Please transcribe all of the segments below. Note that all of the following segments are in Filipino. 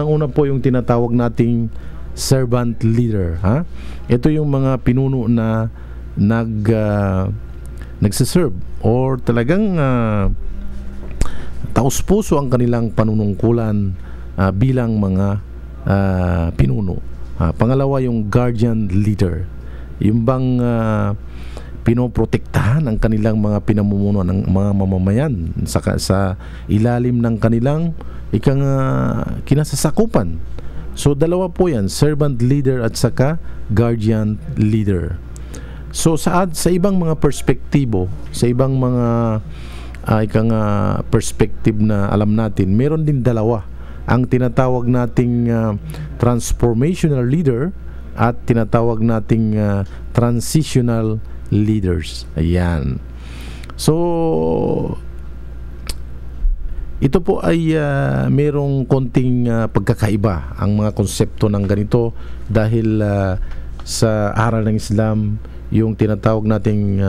Ang una po yung tinatawag nating servant leader, ha? Ito yung mga pinuno na nagse-serve or talagang taos-puso ang kanilang panunungkulan bilang mga pinuno. Pangalawa yung guardian leader. Yung bang pinoprotektahan ang kanilang mga pinamumuno ng mga mamamayan sa ilalim ng kanilang kinasasakupan. So dalawa po yan, servant leader at saka guardian leader. So sa ibang mga perspektibo, sa ibang mga perspective na alam natin, meron din dalawa, ang tinatawag nating transformational leader at tinatawag nating transitional leaders. Ayan. So ito po ay merong konting pagkakaiba ang mga konsepto ng ganito dahil sa aral ng Islam, yung tinatawag nating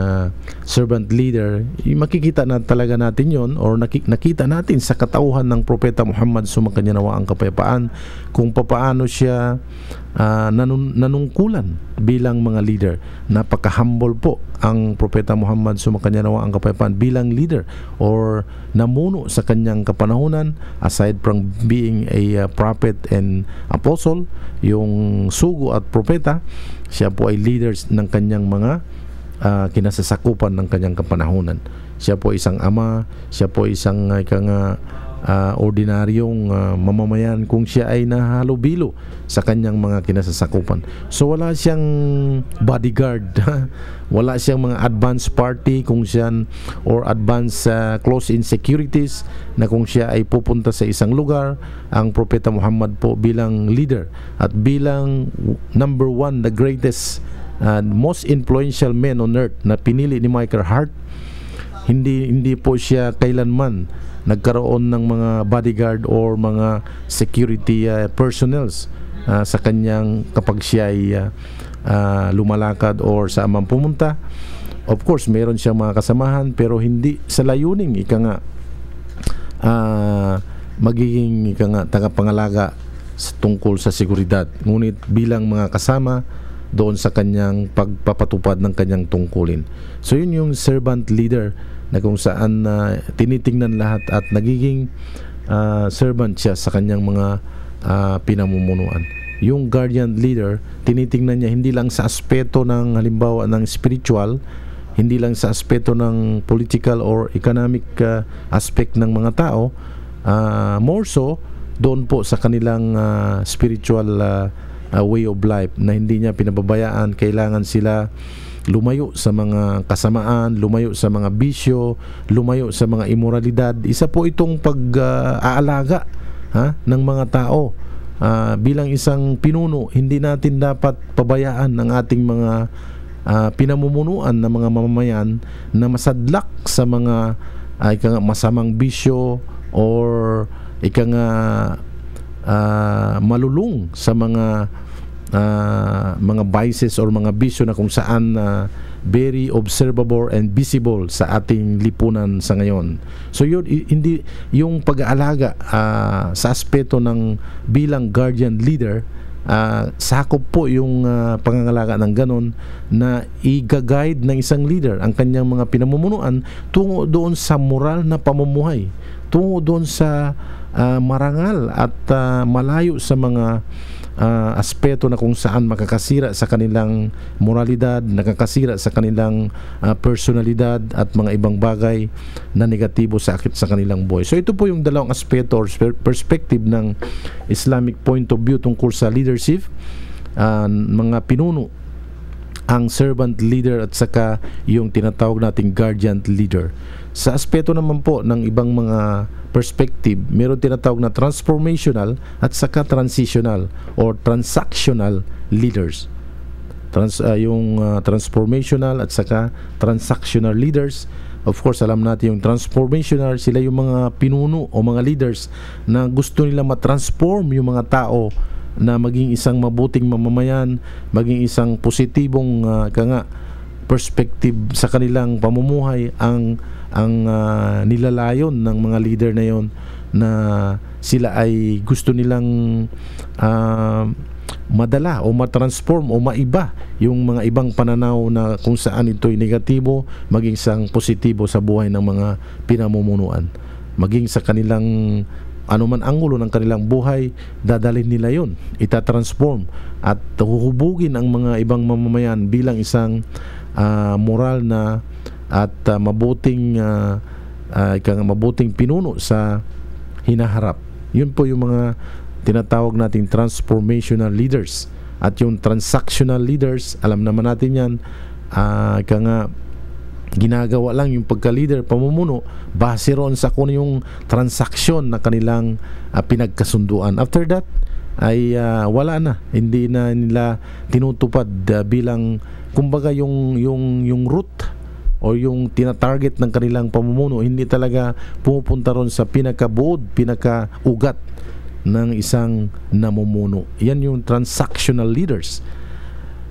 servant leader, makikita na talaga natin yon or nakita natin sa katauhan ng Propeta Muhammad sumakanya nawa ang kapayapaan kung papaano siya nanungkulan bilang mga leader. Napaka-humble po ang Propeta Muhammad sumakanya nawa ang kapayapaan bilang leader or namuno sa kanyang kapanahunan. Aside from being a prophet and apostle, yung sugo at propeta, siya po ay leaders ng kanyang mga kinasasakupan ng kanyang kapanahunan. Siya po isang ama, siya po isang ordinaryong mamamayan kung siya ay nahalubilo sa kanyang mga kinasasakupan. So wala siyang bodyguard, wala siyang mga advance party kung siyan or advance close-in securities na kung siya ay pupunta sa isang lugar. Ang Propeta Muhammad po bilang leader at bilang number one, the greatest most influential man on earth na pinili ni Michael Hart, hindi po siya kailanman nagkaroon ng mga bodyguard or mga security personnels sa kanyang kapag siya ay lumalakad or sa amang pumunta. Of course, meron siyang mga kasamahan pero hindi sa layuning magiging tagapangalaga tungkol sa seguridad, ngunit bilang mga kasama doon sa kanyang pagpapatupad ng kanyang tungkulin. So yun yung servant leader na kung saan tinitingnan lahat at nagiging servant siya sa kanyang mga pinamumunuan. Yung guardian leader, tinitingnan niya hindi lang sa aspeto ng halimbawa ng spiritual, hindi lang sa aspeto ng political or economic aspect ng mga tao, more so doon po sa kanilang spiritual way of life na hindi niya pinababayaan. Kailangan sila lumayo sa mga kasamaan, lumayo sa mga bisyo, lumayo sa mga immoralidad. Isa po itong pag-aalaga ng mga tao. Bilang isang pinuno, hindi natin dapat pabayaan ang ating mga pinamumunuan ng mga mamamayan na masadlak sa mga masamang bisyo or malulung sa mga vices or mga bisyo na kung saan very observable and visible sa ating lipunan sa ngayon. So yun, hindi yung pag-aalaga sa aspeto ng bilang guardian leader, sakop po yung pangangalaga ng ganon na i-guide ng isang leader ang kanyang mga pinamumunuan tungo doon sa moral na pamumuhay, tungo doon sa marangal at malayo sa mga aspeto na kung saan makakasira sa kanilang moralidad, nakakasira sa kanilang personalidad at mga ibang bagay na negatibo sa kanilang buhay. So ito po yung dalawang aspeto or perspective ng Islamic point of view tungkol sa leadership, mga pinuno, ang servant leader at saka yung tinatawag nating guardian leader. Sa aspeto naman po ng ibang mga perspective, meron tinatawag na transformational at saka transitional or transactional leaders. Yung transformational at saka transactional leaders, of course alam natin yung transformational, sila yung mga pinuno o mga leaders na gusto nila matransform yung mga tao na maging isang mabuting mamamayan, maging isang positibong perspective sa kanilang pamumuhay. Ang nilalayon ng mga leader na yon na sila ay gusto nilang madala o matransform o maiba yung mga ibang pananaw na kung saan ito'y negatibo maging isang positibo sa buhay ng mga pinamumunuan, maging sa kanilang anuman anggulo ng kanilang buhay, dadalhin nila yun, itatransform at huhubugin ang mga ibang mamamayan bilang isang moral na at mabuting pinuno sa hinaharap. Yun po yung mga tinatawag nating transformational leaders. At yung transactional leaders, alam naman natin yan, ginagawa lang yung pagka-leader, pamumuno, base roon sa kung yung transaksyon na kanilang pinagkasunduan. After that, ay wala na. Hindi na nila tinutupad bilang, kumbaga yung root o yung tinatarget ng kanilang pamumuno, hindi talaga pumupunta ron sa pinakabuod, pinakaugat ng isang namumuno. Yan yung transactional leaders.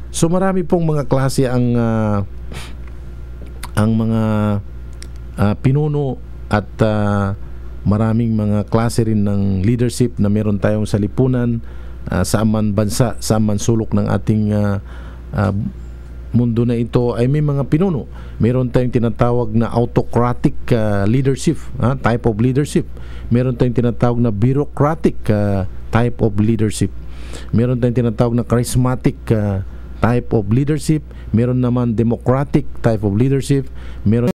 So marami pong mga klase ang mga pinuno at maraming mga klase rin ng leadership na meron tayong sa lipunan, sa aman bansa, sa aman sulok ng ating mundo na ito ay may mga pinuno. Meron tayong tinatawag na autocratic leadership, type of leadership. Meron tayong tinatawag na bureaucratic type of leadership. Meron tayong tinatawag na charismatic type of leadership. Meron naman democratic type of leadership. Meron